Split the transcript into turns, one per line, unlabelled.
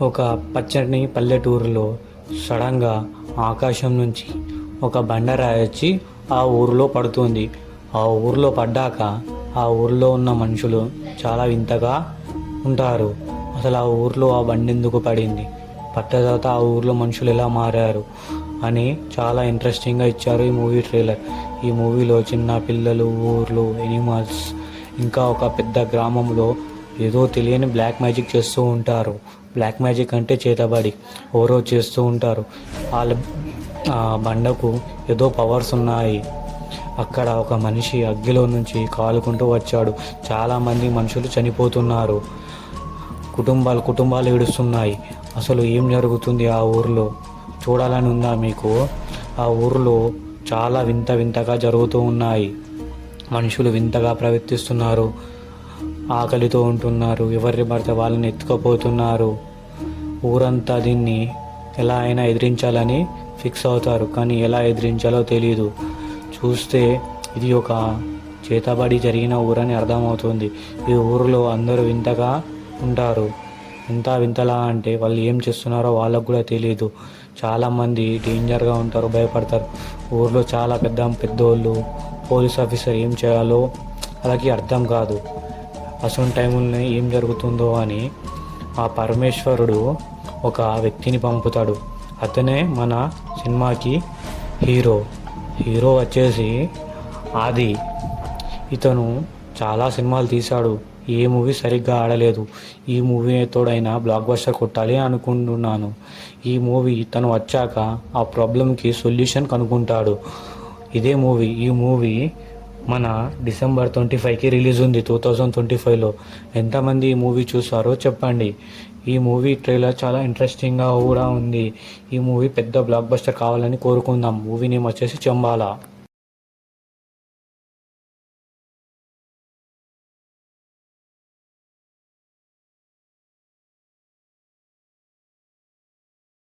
ఒక పచ్చని పల్లెటూరులో సడన్గా ఆకాశం నుంచి ఒక బండరాయి వచ్చి ఆ ఊరిలో పడుతుంది. ఆ ఊరిలో పడ్డాక ఆ ఊరిలో ఉన్న మనుషులు చాలా వింతగా ఉంటారు. అసలు ఆ ఊరిలో ఆ బండి ఎందుకు పడింది, పడ్డ తర్వాత ఆ ఊరిలో మనుషులు ఎలా మారారు అని చాలా ఇంట్రెస్టింగ్గా ఇచ్చారు ఈ మూవీ ట్రైలర్. ఈ మూవీలో చిన్న పిల్లలు, ఊర్లు, ఎనిమల్స్, ఇంకా ఒక పెద్ద గ్రామంలో ఏదో తెలియని బ్లాక్ మ్యాజిక్ చేస్తూ ఉంటారు. బ్లాక్ మ్యాజిక్ అంటే చేతబడి ఎవరో చేస్తూ ఉంటారు. వాళ్ళ బండకు ఏదో పవర్స్ ఉన్నాయి. అక్కడ ఒక మనిషి అగ్గిలో నుంచి కాలుకుంటూ వచ్చాడు. చాలామంది మనుషులు చనిపోతున్నారు. కుటుంబాలు ఏడుస్తున్నాయి. అసలు ఏం జరుగుతుంది ఆ ఊరిలో చూడాలని ఉందా మీకు? ఆ ఊరిలో చాలా వింతగా జరుగుతూ ఉన్నాయి. మనుషులు వింతగా ప్రవర్తిస్తున్నారు, ఆకలితో ఉంటున్నారు, ఎవరిని పడితే వాళ్ళని ఎత్తుకుపోతున్నారు. ఊరంతా దీన్ని ఎలా అయినా ఎదిరించాలని ఫిక్స్ అవుతారు, కానీ ఎలా ఎదిరించాలో తెలియదు. చూస్తే ఇది ఒక చేతబడి జరిగిన ఊరని అర్థమవుతుంది. ఈ ఊరిలో అందరూ వింతగా ఉంటారు. వింతలా అంటే వాళ్ళు ఏం చేస్తున్నారో వాళ్ళకు కూడా తెలియదు. చాలామంది డేంజర్గా ఉంటారు, భయపడతారు. ఊరిలో చాలా పెద్దోళ్ళు, పోలీస్ ఆఫీసర్ ఏం చేయాలో వాళ్ళకి అర్థం కాదు. అసలు టైంలో ఏం జరుగుతుందో అని ఆ పరమేశ్వరుడు ఒక వ్యక్తిని పంపుతాడు. అతనే మన సినిమాకి హీరో వచ్చేసి ఆది. ఇతను చాలా సినిమాలు తీశాడు, ఏ మూవీ సరిగ్గా ఆడలేదు. ఈ మూవీ తోడైనా బ్లాక్ బస్టర్ కొట్టాలి అనుకుంటున్నాను. ఈ మూవీ తను వచ్చాక ఆ ప్రాబ్లంకి సొల్యూషన్ కనుక్కుంటాడు. ఈ మూవీ మన December 25కి రిలీజ్ ఉంది, 2025లో. ఎంతమంది ఈ మూవీ చూసారో చెప్పండి. ఈ మూవీ ట్రైలర్ చాలా ఇంట్రెస్టింగ్గా కూడా ఉంది. ఈ మూవీ పెద్ద బ్లాక్ బస్టర్ కావాలని కోరుకుందాం. మూవీ నేమ్ వచ్చేసి చంబాల.